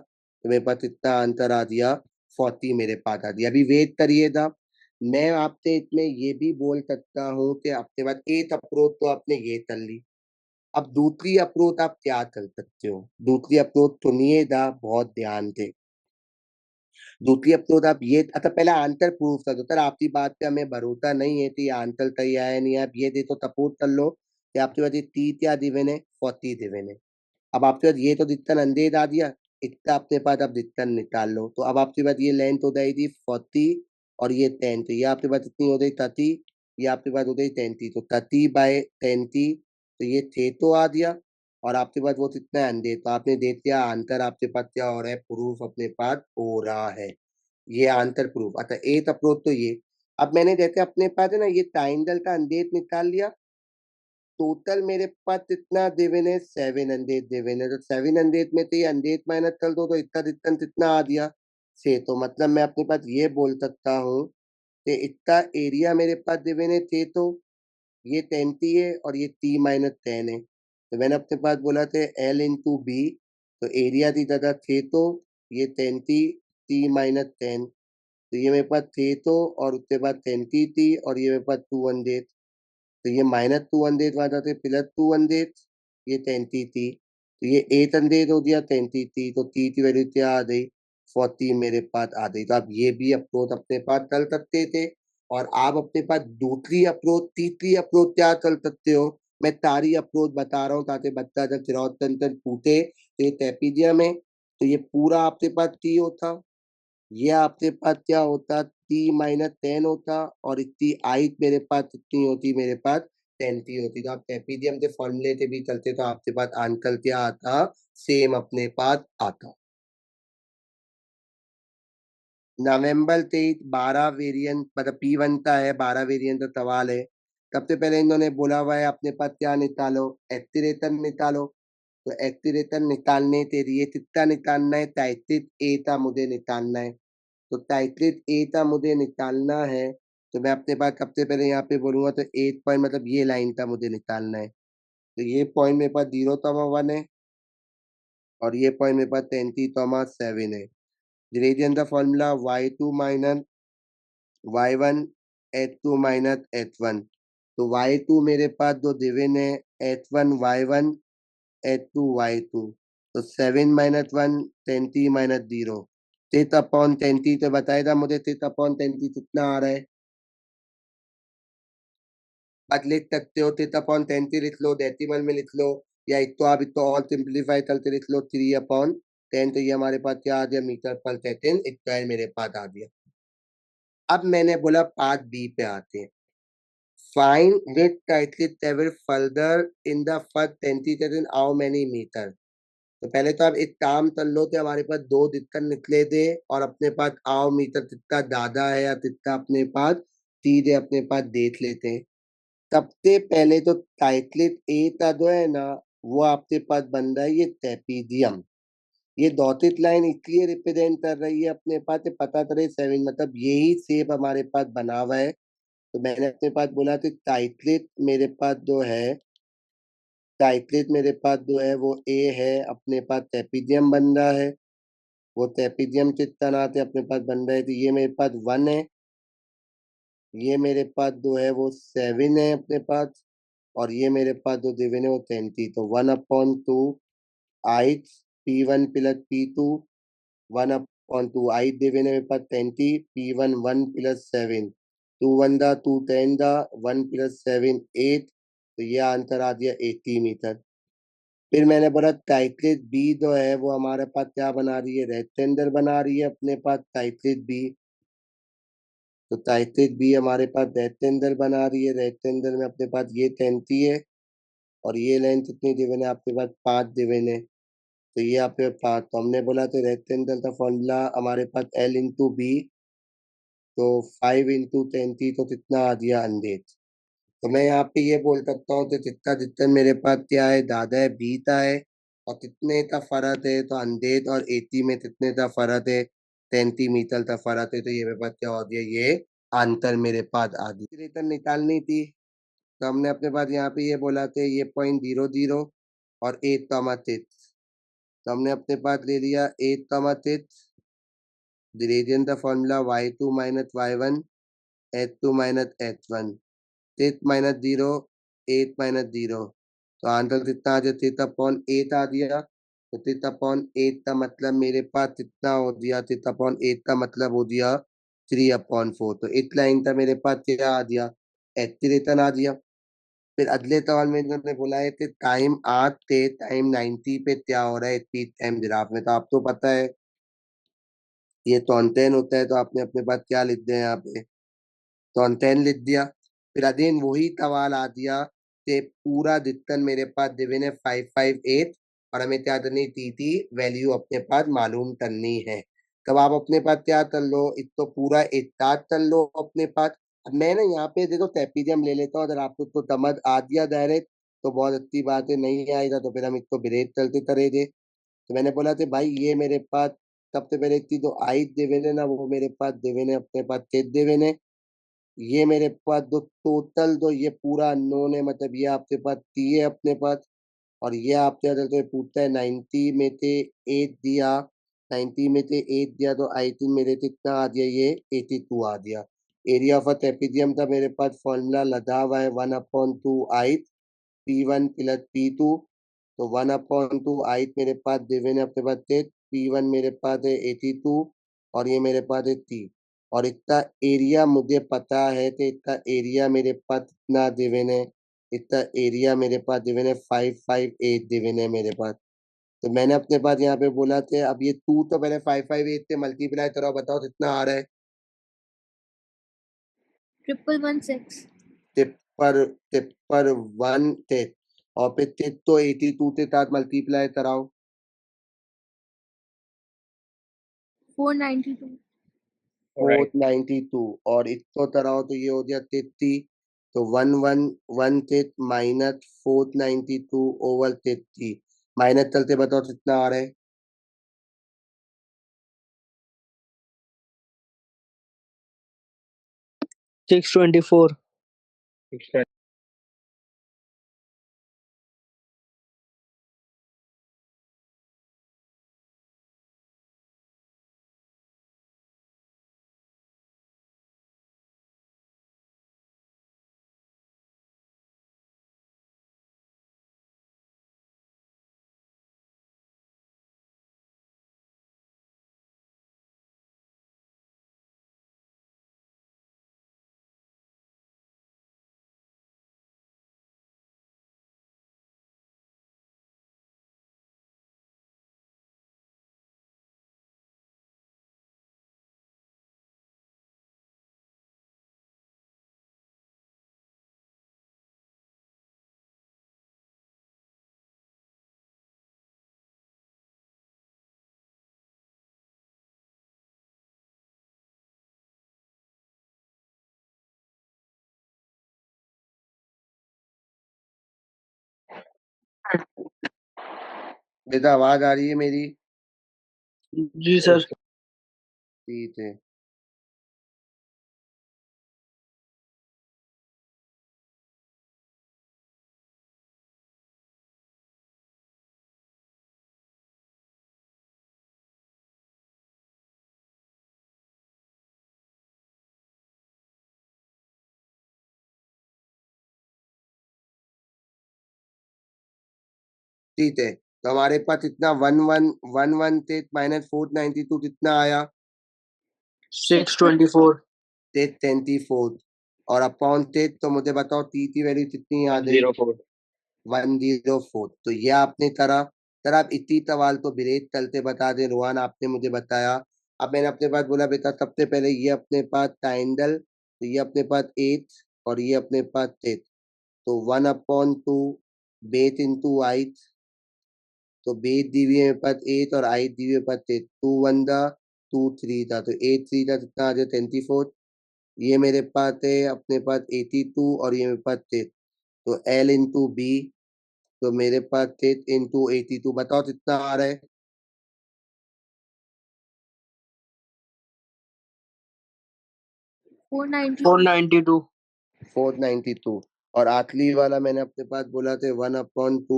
तो मेरे पास इतना आंसर आ दिया 40 मेरे पास आ दिया। अभी वेट करिएगा, मैं आपसे इसमें ये भी बोल सकता हूँ कि आपके पास एक अप्रोच तो आपने ये कर ली। अब दूसरी अप्रोच आप क्या कर सकते हो, दूसरी अप्रोच सुनिएगा बहुत ध्यान से। दूसरी अप्रोच आप ये, अच्छा पहले आंसर प्रूफ कर दो सर, आपकी बात पे हमें भरोसा नहीं है कि आंसर सही आया नहीं है। आप ये देखो सपोर्ट कर लो कि आपके पास ये 30 क्या दिवन है 40 दिवन है। अब आपके पास ये तो दिक्कत अंधेर आ दिया, इतना अपने पास अब दिक्कत निकाल लो। तो अब आपके पास ये लेंथ हो जाएगी 40 और ये 10, तो ये आपके पास इतनी हो गई 30, ये आपके पास हो गई 30, तो 30/30, तो ये 6 तो आ दिया और आपके पास वो कितना है अंधेर। तो आपने देख लिया आंसर आपके पास क्या हो रहा है, प्रूफ अपने पास हो रहा है। ये आंसर प्रूफ, अच्छा एक अप्रोच तो ये। अब मैंने जैसे अपने पास है ना ये ट्राइंगल का अंधेर निकाल लिया, टोटल मेरे पास कितना देवन है 700 देवन है। तो 700 में से ये 100 माइनस कर दो, तो इतना डिस्टेंस कितना आ दिया से। तो मतलब मैं अपने पास ये बोल सकता हूँ कि इतना एरिया मेरे पास देवन है थे। तो ये 10t है और ये t माइनस 10 है। तो मैंने अपने पास बोला था l इंटू बी, तो एरिया थी दादा थे। तो ये 10t t माइनस 10, तो ये मेरे पास थे। तो और उसके बाद 10t थी और ये मेरे पास 200, तो ये माइनस 200 आ जाते प्लस 200, ये 10t थी। तो ये 800 हो गया 10t थी, तो t की वैल्यू क्या आ गई 40 मेरे पास आ गई। तो आप ये भी अप्रोच अपने पास कर सकते थे। और आप अपने पास दूसरी अप्रोच तीसरी अप्रोच क्या कर सकते हो, मैं सारी अप्रोच बता रहा हूँ ताकि बच्चा जब चिराग तंत्र पूछे तो ये ट्रेपीजियम है, तो ये पूरा आपके पास t होता, ये आपके पास क्या होता t माइनस 10 होता, और इतनी हाइट मेरे पास कितनी होती मेरे पास 30 होती। तो आप ट्रेपीजियम के फॉर्मूले से भी चलते तो आपके पास आंसर क्या आता, सेम अपने पास आता। नवंबर 23 12 वेरिएंट मतलब P1 का है, 12 वेरिएंट का सवाल है। सबसे पहले इन्होंने बोला हुआ है अपने पास क्या निकालो, एक्सीलरेशन निकालो। तो एक्सीलरेशन निकालने के लिए कितना निकालना है, 33 ए का मुझे निकालना है। तो 33 ए का मुझे निकालना है, तो मैं अपने पास सबसे पहले यहाँ पे बोलूंगा तो 8 पॉइंट मतलब ये लाइन का मुझे निकालना है। तो ये पॉइंट मेरे पास 0,1 है और ये पॉइंट मेरे पास 20,7 है। ग्रेडियंट का formula y2 minus y1 h2 minus h1। तो y2 मेरे पास जो गिवन है h1 y1 h2 y2। तो 7 माइनस 1 20 माइनस 0 6 अपॉन 20। तो बताएगा मुझे 6 अपॉन 20 कितना आ रहा है। आप लिख सकते हो 6 अपॉन 20 लिख लो, डेसिमल में लिख लो, या इसको आप इसको और सिंप्लीफाई करके लिख लो 3 अपॉन 10। तो ये हमारे पास क्या आ गया, मीटर पर सेकेंड स्क्वायर मेरे पास आ गया। अब मैंने बोला पार्ट बी पे आते हैं। Find which cyclic travel further in the first 20 in how many meter। तो पहले तो आप एक काम कर लो कि हमारे पास दो दिक्कत निकले थे और अपने पास आओ मीटर कितना ज्यादा है या कितना अपने पास सीधे अपने पास देख लेते हैं। सबसे पहले तो साइक्लिक ए का जो है ना, वो आपके पास बन रहा है ये ट्रेपीजियम। ये डॉटेड लाइन इसलिए रिप्रेजेंट कर रही है अपने पास पता करे 7 मतलब यही शेप हमारे पास बना हुआ है। तो मैंने अपने पास बोला कि साइक्लिक मेरे पास जो है, साइक्लिक मेरे पास जो है वो ए है, अपने पास ट्रेपीजियम बन रहा है। वो ट्रेपीजियम किस तरह से अपने पास बन रहा है, तो ये मेरे पास 1 है, ये मेरे पास जो है वो 7 है अपने पास, और ये मेरे पास जो गिवन है वो 20। तो 1/2 आई P1 plus P2, 1/2 I given है मेरे पास 20, P1 1 प्लस 7, 2 1 दा 2 10 दा 1 प्लस 7 8। तो ये आंसर आ गया 80 मीटर। फिर मैंने बोला साइक्लिक बी जो है वो हमारे पास क्या बना रही है, रेक्टेंगल बना रही है अपने पास साइक्लिक बी। तो साइक्लिक बी हमारे पास रेक्टेंगल बना रही है, रेक्टेंगल में अपने पास ये 30 है और ये लेंथ कितनी गिवन है आपके पास 5 गिवन है। तो ये आपके पास, तो हमने बोला तो रेक्टेंगल का फॉर्मूला हमारे पास L इंटू बी। तो 5 इंटू 30 तो कितना आ गया 100। तो मैं यहाँ पे ये बोल सकता हूँ कि जितना जितना मेरे पास क्या है ज्यादा है बी का है, और कितने का फर्क है तो 100 और 80 में कितने का फर्क है, 30 मीटर का फर्क है। तो ये मेरे पास क्या हो गया, ये आंसर मेरे पास आ गई। रिटर्न निकालनी थी, तो हमने अपने पास यहाँ पे ये बोला थे ये 0.00 और 8,6। तो हमने अपने पास ले लिया 8,6। ग्रेडियंट का formula y2 minus y1 h2 minus h1। 6 minus 0 8 minus 0। तो आंसर कितना आ जाए, 6/8 आ दिया। तो 6/8 का मतलब मेरे पास कितना हो दिया, 6/8 का मतलब हो दिया 3/4। तो इस लाइन का मेरे पास क्या आ दिया, एक्सीलरेशन आ दिया। फिर अगले सवाल में इन्होंने बोला है कि टाइम 8 से टाइम 90 पे क्या हो रहा है स्पीड टाइम ग्राफ में। तो आपको पता है ये टॉन्टेन होता है, तो आपने अपने पास क्या लिख दिया यहाँ पे, टॉन्टेन लिख दिया। फिर अगेन वही सवाल आ दिया कि पूरा जितना मेरे पास गिवन है 558 और हमें क्या करनी थी वैल्यू अपने पास मालूम करनी है। तब आप अपने पास क्या कर लो, इसको पूरा एक साथ कर लो अपने पास। अब मैं ना यहाँ पे देखो ट्रेपीजियम ले लेता हूँ, अगर आपको तो समझ आ गया डायरेक्ट तो बहुत अच्छी बात है, नहीं आएगा तो फिर हम इसको ब्रेक चलते करेंगे। तो मैंने बोला था भाई ये मेरे पास सबसे पहले एक चीज जो आई देवेन है ना, वो मेरे पास देवेन है अपने पास चेत देवेन है। ये मेरे पास जो टोटल जो ये पूरा अननोन है, मतलब ये आपके पास टी है अपने पास। और ये आपसे अगर तो पूछता है 90 में से 8 दिया, 90 में से 8 दिया तो आई थिंक मेरे से कितना आ गया, ये 82 आ गया। एरिया ऑफ अ ट्रेपीजियम था मेरे पास फॉर्मूला लगा हुआ है 1/2 आई P1 प्लस P2। तो 1/2 आई मेरे पास गिवन है अपने पास थे, P1 मेरे पास है 82 और ये मेरे पास है 3। और इतना एरिया मुझे पता है कि इतना एरिया मेरे पास कितना गिवन है, इतना एरिया मेरे पास गिवन है 558 गिवन है मेरे पास। तो मैंने अपने पास यहाँ पे बोला था, अब ये 2 तो पहले 558 से मल्टीप्लाई करो, बताओ कितना आ रहा है। 1,116। पर 1 थे और फिर थे तो 82 ते साथ मल्टीप्लाई कराओ 492. 492 और इसको कराओ तो ये हो गया 33 तो 111 माइनस 492 ओवर 33 माइनस चलते बताओ कितना आ रहा है 624. बेटा आवाज आ रही है मेरी जी सर. ठीक है ठीक है तो हमारे पास इतना 1111 माइनस 492 कितना आया 624. 24 और अपॉन तो मुझे बताओ टी की वैल्यू कितनी याद है 104. 104 तो ये आपने करा सर आप इतनी सवाल तो बिरेज चलते बता दे रोहन आपने मुझे बताया अब मैंने अपने पास बोला बेटा सबसे पहले ये अपने पास टाइंडल तो ये अपने पास 8 और ये अपने पास 10 तो 1/2 बेस इंटू आई तो बेस दी हुई है मेरे पास 8 और आई दी हुई है मेरे पास 10 2 1 था 2 3 था तो 8 3 था कितना आ जाए 24 ये मेरे पास है अपने पास 82 और ये मेरे पास 10 तो एल इंटू बी तो मेरे पास 10 इंटू 82 बताओ कितना आ रहा है 492. 492. 492 और आखिरी वाला मैंने अपने पास बोला था 1/2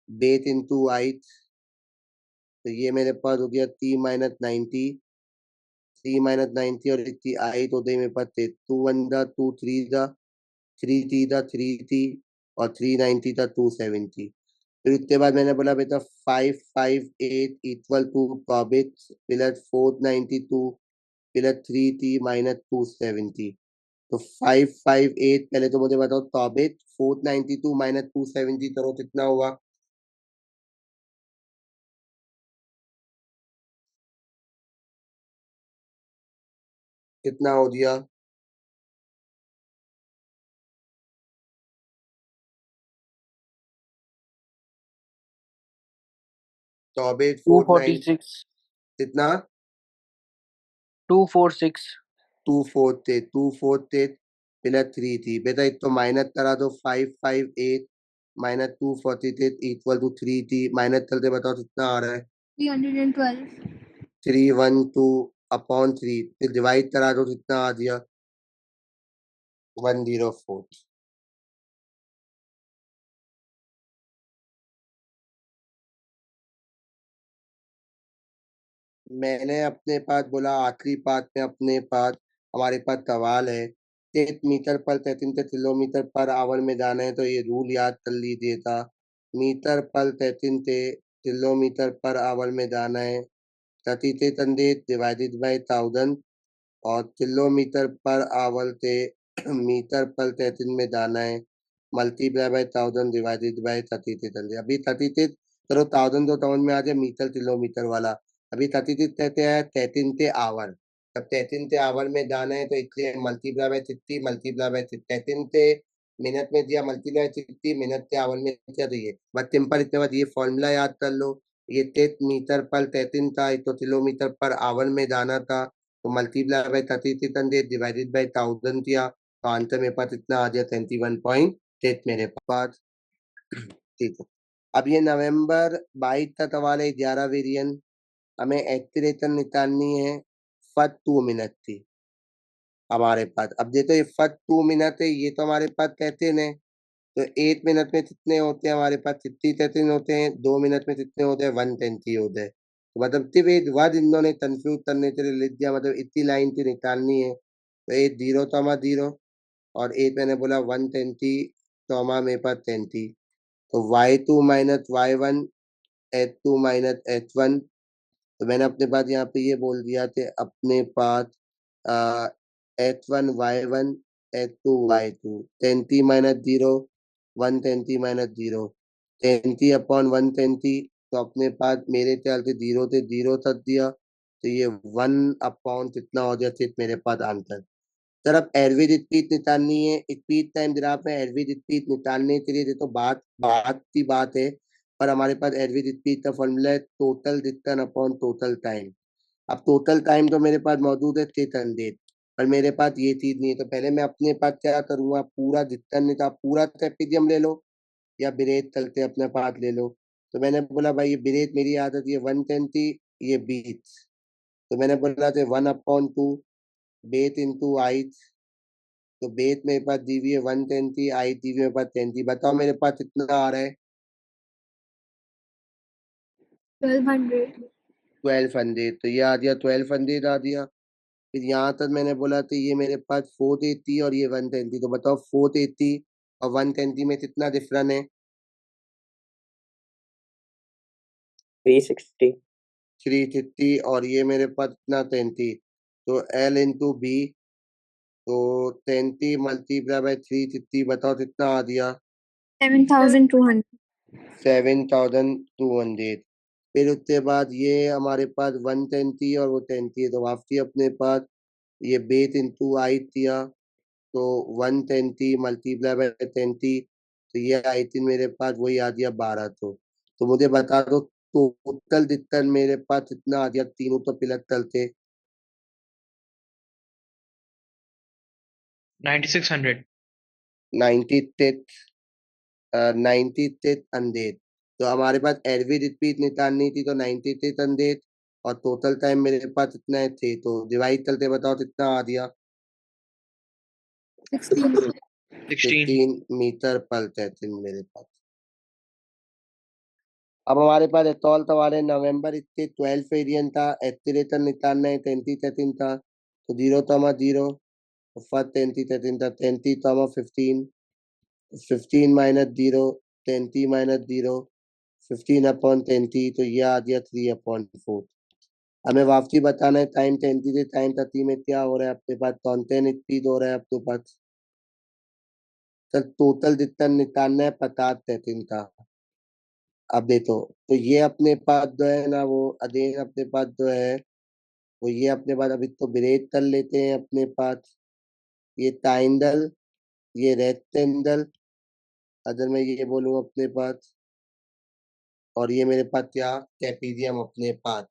बेस इंटू आई तो ये मेरे पास हो गया 3 - 90 और इतनी आई तो दे मेरे पास 2 1 था 2 3 था 3 थी था 3 थी और 390 था 270 फिर उसके बाद मैंने बोला बेटा 558 equal to probit plus 492 plus 3 थी माइनस 270 तो 558 पहले तो मुझे बताओ प्रॉबिट 492 माइनस 270 करो कितना हुआ कितना हो गया प्रॉबिट 490 246. कितना 246. 2 4 थे प्लस 3 थी बेटा एक तो माइनस करा दो 558 माइनस 248 इक्वल टू 3 थी माइनस चलते बताओ कितना आ रहा है 312. 312/3 फिर डिवाइड करा दो कितना आ गया 104 मैंने अपने पास बोला आखिरी पार्ट में अपने पास हमारे पास सवाल है 3 मीटर पर 33 किलोमीटर पर आवर में जाना है तो ये रूल याद कर लीजिए था मीटर पर 33 किलोमीटर पर आवर में जाना है 33 डिवाइडेड बाय 1000 और किलोमीटर पर आवर से मीटर पर 33 में जाना है मल्टीप्लाई बाय 1000 डिवाइडेड बाय 33 अभी 33 चलो 1000 तो टाउन में आ जाए मीटर किलोमीटर वाला अभी 33 कहते हैं 33 थे आवर तब 33 थे आवर में जाना है तो इसलिए मल्टीप्लाई बाय 30 मल्टीप्लाई बाय 33 थे मिनट में दिया, मल्टीप्लाई 60 मिनट के आवर में दिया, तो ये बस सिंपल इतने बाद ये फॉर्मूला याद कर लो। ये 30 मीटर पर 13 था, तो किलोमीटर पर आवर में जाना था, तो मल्टीप्लाई बाय 33 डिवाइडेड बाय 1000 किया, तो आंसर मेरे पास इतना आ गया 21.8 मेरे पास। ठीक है, अब ये नवंबर 22 तक वाले 11 वेरिएंट हमें एक्सीलरेशन निकालनी है, फर्स्ट 2 मिनट थी हमारे पास। अब देखो ये फर्स्ट 2 मिनट है, ये तो हमारे पास 13 है, तो 8 मिनट में कितने होते हैं हमारे पास? 13 होते हैं। 2 मिनट में कितने होते हैं? 120 होते हैं। तो मतलब सिर्फ एक वर्ड इन्होंने कंफ्यूज करने के लिए लिख दिया, मतलब इतनी लाइन थी निकालनी है, तो 8 0 तो हमारा 0, और 8 मैंने बोला 120, तो हमारा मेरे पास 10 थी। तो y2 minus y1, h2 minus h1, तो मैंने अपने पास यहाँ पे ये बोल दिया थे अपने पास h1 y1 h2 y2, 10t minus 0, 120 minus 0, 10t upon 120, तो अपने पास मेरे ख्याल से 0 से 0 तक दिया, तो ये 1 अपॉन कितना हो गया सिर्फ मेरे पास आंसर। सर अब एवरेज स्पीड निकालनी है, स्पीड टाइम ग्राफ में एवरेज स्पीड निकालने के लिए देखो बात बात की बात है, पर हमारे पास एवरेज स्पीड का फॉर्मूला है total distance upon total time. अब टोटल टाइम तो मेरे पास मौजूद है 600, पर मेरे पास ये चीज नहीं है, तो पहले मैं अपने पास क्या करूंगा, पूरा डिस्टेंस निकाल, पूरा ट्रेपेजियम ले लो या ब्रेथ चलते अपने पास ले लो। तो मैंने बोला भाई ये ब्रेथ मेरी आदत ये 120, ये 20, तो मैंने बोला थे 1/2 बेथ इंटू हाइट, तो बेथ मेरे पास दी हुई है 120, हाइट दी हुई है मेरे पास 10, बताओ मेरे पास कितना आ रहा है? 1200. 1200, तो ये आ दिया 1200 आ दिया। फिर यहाँ तक मैंने बोला तो ये मेरे पास 480 और ये 120, तो बताओ 480 और 120 में कितना डिफरेंस है? 360. 350, और ये मेरे पास इतना 10, तो L इंटू बी, तो 10 मल्टीप्लाई बाय 350, बताओ कितना आ दिया? 7200. 7200। फिर उसके बाद ये हमारे पास 120 और वो 10 है, तो वापसी अपने पास ये बेस इंटू आई दिया, तो 120 मल्टीप्लाई बाय 10, तो ये आई थी मेरे पास वही आ गया 1200। तो मुझे बता दो टोटल डिस्टेंस मेरे पास कितना आ गया तीनों तो पिलक थे? 9600. 96 96 तो हमारे पास एवरेज स्पीड निकालनी थी, तो 96 और टोटल टाइम मेरे पास इतना थे, तो डिवाइड करते बताओ कितना आ गया? 16. 16. 16 मीटर पर सेकंड मेरे पास। अब हमारे पास एतौल तवारे नवंबर इसके 12 वेरिएंट था, एक्सीलरेशन निकालना है 20 था, तो 0 तो हमारा 0, फर्स्ट 20 था, 20 तो हमारा 15, 15 माइनस 0, 20 माइनस 0, 15 अपॉन 20, तो ये आ गया 3/4। हमें वापसी बताना है टाइम 20 से टाइम 30 में क्या हो रहा है अपने पास, कौन 10 स्पीड हो रहा है अपने पास। सर टोटल जितना निकालना है 50 का। अब देखो, तो ये अपने पास जो है ना वो अधेन अपने पास जो है वो ये अपने पास अभी तो ब्रेक कर लेते हैं अपने पास, ये टाइंडल, ये रेक्टेंगल, अगर मैं ये बोलूँ अपने पास, और ये मेरे पास क्या ट्रेपीजियम अपने पास।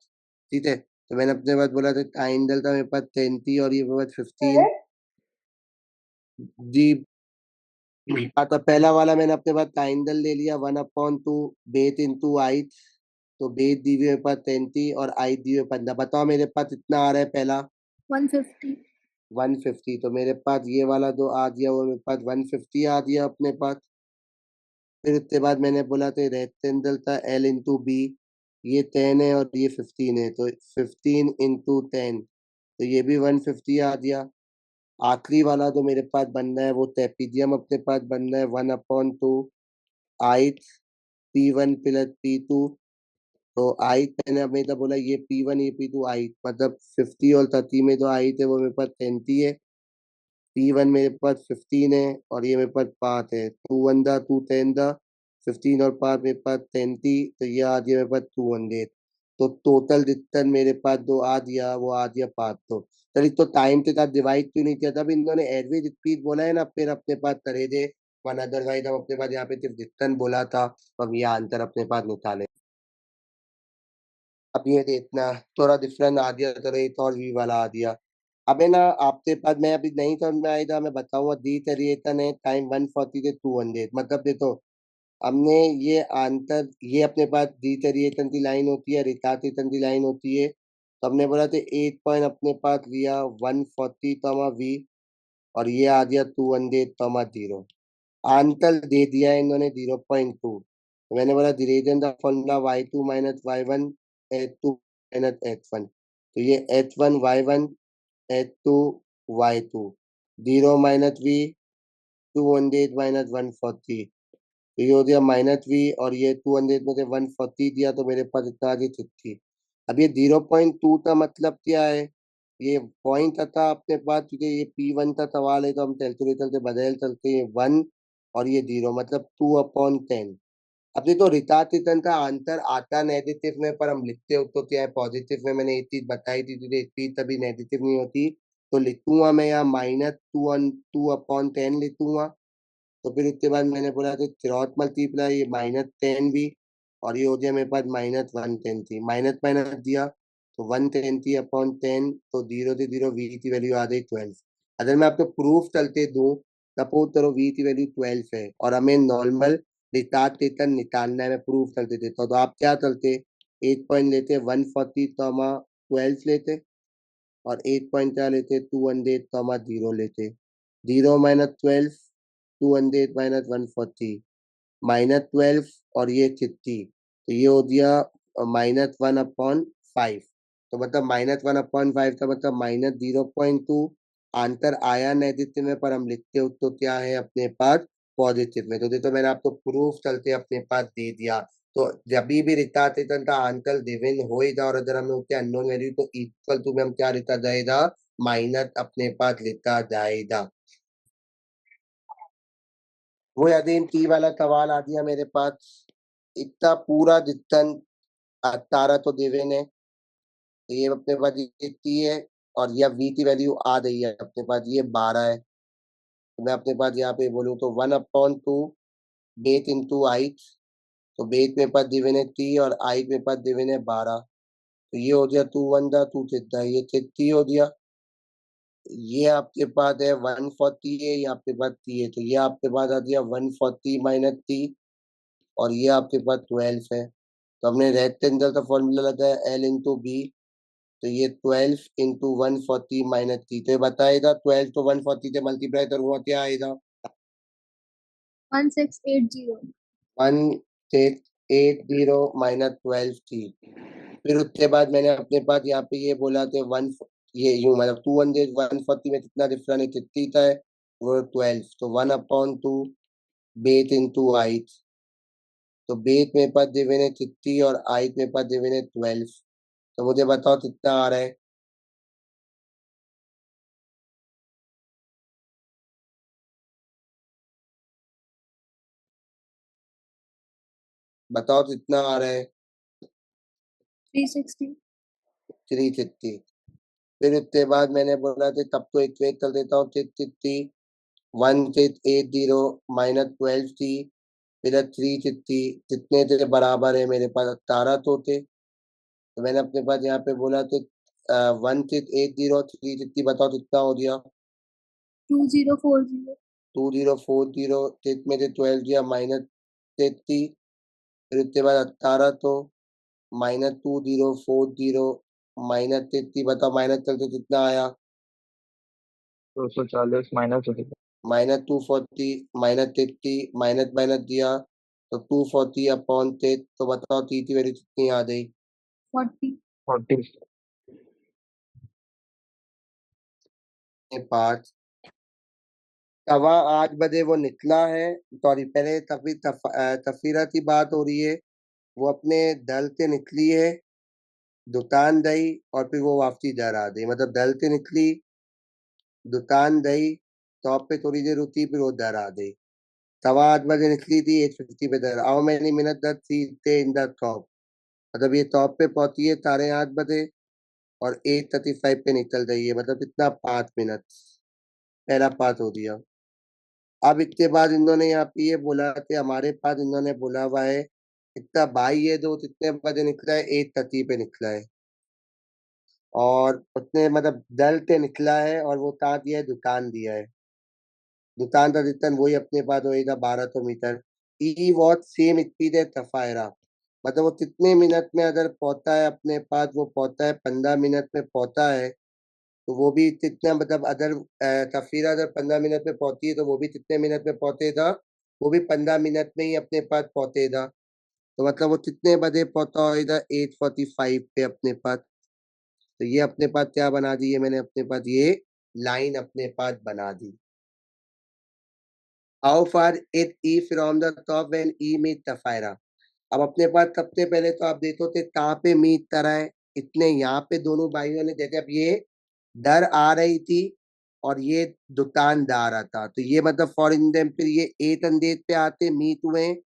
ठीक है, तो मैंने अपने पास बोला था टाइंडल था मेरे पास 20 और ये मेरे पास 15 जी। हाँ, तो पहला वाला मैंने अपने पास टाइंडल ले लिया 1/2 बेस इंटू हाइट, तो बेस दी हुई मेरे पास 20 और हाइट दी हुई 15, बताओ मेरे पास कितना आ रहा है पहला? 150. 150, तो मेरे पास ये वाला जो आ गया वो मेरे पास 150 आ गया अपने पास। फिर उसके बाद मैंने बोला था रेक्टेंगल था L इंटू बी, ये 10 है और ये 15 है, तो 15 इंटू 10, तो ये भी 150 आ गया। आखिरी वाला जो मेरे पास बनना है वो ट्रेपीजियम अपने पास बनना है 1/2 हाइट P1 प्लस P2, तो हाइट मैंने हमेशा बोला ये P1 ये P2 हाइट, मतलब 50 और 30 में जो हाइट है वो मेरे पास 30 है, P1 मेरे पास 15 है और ये मेरे पास 5 है, 2 1 दा 2 10 दा 15 और 5 मेरे पास 30, तो ये आ गया मेरे पास 200। तो टोटल डिस्टेंस मेरे पास जो आ गया वो आ गया 500। चलिए, तो टाइम के साथ डिवाइड क्यों नहीं किया? तब इन्होंने एवरेज स्पीड बोला है ना, फिर अपने पास करे थे वन अदरवाइज हम अपने पास यहाँ पे सिर्फ डिस्टेंस बोला था, तो अब ये आंसर अपने पास निकाले। अब ये देखना थोड़ा डिफरेंट आ दिया, तो एक और वी वाला आ दिया। अबे ना आपके पास मैं अभी नहीं समझ में आएगा, मैं बताऊंगा। दी तरीतन है टाइम 140 से 200, मतलब देखो हमने ये आंसर, ये अपने पास दी तरीतन की लाइन होती है, रितातीतन की लाइन होती है, तो हमने बोला था 8 पॉइंट अपने पास लिया 140 वी, और ये आ गया 200 0। आंसर दे दिया है इन्होंने 0.2, तो मैंने बोला division the formula y2 minus y1 h2 minus h1, तो ये h1 y1 h2 y2, 0 minus v 200 minus 140, तो ये हो गया माइनस वी, और ये 200 में से 140 दिया, तो मेरे पास इतना आ गया 60। अब ये 0.2 का मतलब क्या है, ये पॉइंट था अपने पास, क्योंकि ये P1 का सवाल है, तो हम चलते चलते बदल चलते हैं 1 और ये 0, मतलब 2/10। अब ये तो रितातीतन का आंसर आता नेगेटिव में, पर हम लिखते हो तो क्या है पॉजिटिव में। मैंने एक चीज बताई थी तुझे, एक चीज तभी नेगेटिव नहीं होती, तो लिखूंगा मैं यहाँ -2/10 लिखूंगा। तो फिर उसके बाद मैंने बोला कि क्रॉस मल्टीप्लाई ये -10 भी, और ये हो गया मेरे पास -110 थी, माइनस माइनस दिया, तो 110 थी अपॉन 10, तो 0 से 0 वी की वैल्यू आ गई 12। अगर मैं आपको प्रूफ चलते दूं, सपोज करो वी की वैल्यू 12 है और हमें नॉर्मल रिटार्टेशन निकालना है, मैं प्रूफ चलते देता हूँ, तो आप क्या चलते, 8 पॉइंट लेते 140 12 लेते, और 8 पॉइंट क्या लेते 200 0 लेते, 0 माइनस 12 200 माइनस 140 -12, और ये 50, तो ये हो गया -1/5, तो मतलब -1/5 का मतलब -0.2। आंसर आया नेगेटिव में, पर हम लिखते हो तो क्या है अपने पास पॉजिटिव में। तो देखो मैंने आपको प्रूफ चलते अपने पास दे दिया। तो जब भी रितातीतन का आंसर डिविन हो ही था, और अगर हमें उसके अननोन वैल्यू तो इक्वल टू में हम क्या लिखा जाएगा, माइनस अपने पास लिखा जाएगा। वो यदि टी वाला सवाल आ गया मेरे पास, इतना पूरा जितना तारा तो देवेन है, तो ये अपने पास ये टी है, और यह वी की वैल्यू आ गई है अपने पास, ये 12 है, तो मैं अपने पास यहाँ पे बोलूँ तो 1/2 बेस इंटू आइट, तो बेस में पास देवेन है टी और आइट में पास देवेन है 12, तो ये हो गया 2 1 2 ये 30 हो गया। ये आपके पास है 140 है, ये आपके पास टी है, तो ये आपके पास आ गया 140 माइनस टी, और ये आपके पास 12 है, तो हमने रेक्टेंगल का फॉर्मूला लगाया एल इंटू बी, तो ये 12 इंटू 140 माइनस टी, तो ये बताएगा 12 तो 140 से मल्टीप्लाई करूंगा क्या आएगा, 1680. 1680 माइनस 12 टी। फिर उसके बाद मैंने अपने पास यहाँ पे ये बोला कि वन, ये यूं मतलब 200 140 में कितना डिफरेंस है, कितनी था है वो 12, तो 1/2 बेस इंटू आइट, तो बेस में पास देवेन है 30 और आइट में पास देवेन है 12, तो मुझे बताओ कितना आ रहा है। बताओ कितना आ रहा है। 360. 360। फिर उसके बाद मैंने बोला था तब तो इक्वेट कर देता हूँ, 660 1680 माइनस 12 थी, फिर 360 कितने थे बराबर है मेरे पास 18 तो थे, तो मैंने अपने पास यहाँ पे बोला तो 1680 360, बताओ कितना हो गया। 2040. 2040 में से 12 दिया माइनस 30, फिर उसके बाद 18, तो -2040 माइनस 30, बताओ माइनस चलते कितना आया, 240 माइनस -240 माइनस 30 माइनस माइनस दिया, तो 240/10, तो बताओ टी की वैल्यू कितनी आ गई, 40. 40। 5। तवा 8 बजे वो निकला है, सॉरी पहले तफीरा की बात हो रही है, वो अपने दल से निकली है, दुकान गई, और फिर वो वापसी घर आ गई, मतलब दल से निकली, दुकान गई, टॉप पे थोड़ी देर रुकी, फिर वो घर आ गई। सवा 8 बजे निकली थी, 8:50 पे घर, how many minute that she stay in the top, मतलब ये टॉप पे पहुंची है 8:30 बजे, और 8:35 पे निकल रही है, मतलब कितना 5 मिनट, पहला पास हो दिया। अब इसके बाद इन्होंने यहाँ पे ये बोला कि हमारे पास इन्होंने बोला हुआ है इतना भाई ये दो कितने बजे निकला है, 8:30 पे निकला है और उतने मतलब दल पे निकला है और वो कहाँ दिया है, दुकान दिया है। दुकान का रिटर्न वही अपने पास होएगा 1200 मीटर। ई वॉट सेम स्पीड है तफायरा, मतलब वो कितने मिनट में अगर पहुंचा है अपने पास, वो पहुंचा है 15 मिनट में पहुंचा है, तो वो भी कितना मतलब अगर तफीरा अगर 15 मिनट में पहुंची है तो वो भी कितने मिनट में पहुंचेगा, वो भी 15 मिनट में ही अपने पास पहुंचेगा। तो मतलब वो कितने बजे पहुंचा होगा, 8:45 पे अपने पास। तो ये अपने पास क्या बना दी है मैंने, अपने पास ये लाइन अपने पास बना दी। How far it is from the top when he meet तफायरा। अब अपने पास सबसे पहले तो आप देखो थे कहाँ पे मीट करा है, इतने यहाँ पे दोनों भाइयों ने, जैसे अब ये दर आ रही थी और ये दुकानदार आता, तो ये मतलब फॉर एग्जाम्पल ये 800 पे आते मीट हुए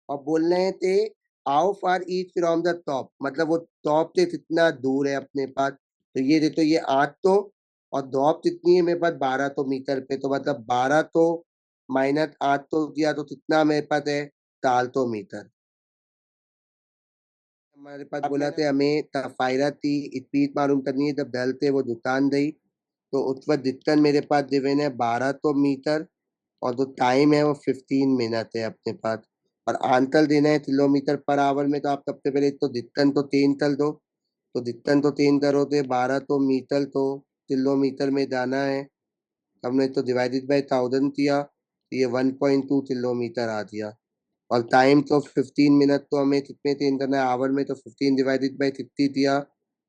और बोल रहे थे how far each from the top, मतलब वो टॉप से कितना दूर है अपने पास। तो ये देखो ये 800 और टॉप कितनी है मेरे पास 1200 मीटर पे, तो मतलब 1200 माइनस 800 दिया तो कितना मेरे पास है, 400 मीटर। हमारे पास बोला थे हमें तफायरा थी स्पीड मालूम करनी है, जब दल थे वो दुकान दी, तो उस वक्त जितन मेरे पास दिवेन है 1200 मीटर और जो टाइम है वो 15 मिनट है अपने पास। और आंतल देना है किलोमीटर पर आवर में, तो आप सबसे पहले तो दिक्कन तो 3 तल दो, तो दिक्कन तो 3 करो तो 12 तो मीटर तो किलोमीटर में जाना है, हमने तो डिवाइडेड बाई 1000 किया तो ये 1.2 किलोमीटर आ गया। और टाइम तो 15 मिनट, तो हमें कितने थे इंटरनेट आवर में, तो 15 डिवाइडेड बाई 50 दिया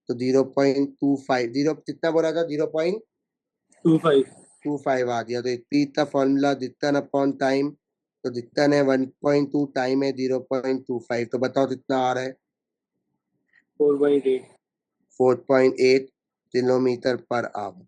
तो 0.25, जीरो कितना बोला था, 0.25 आ गया। तो स्पीड का फॉर्मूला डिस्टेंस अपॉन टाइम, तो डिस्टेंस है 1.2, टाइम है 0.25, तो बताओ कितना आ रहा है, 4/8 4.8 किलोमीटर पर आवर।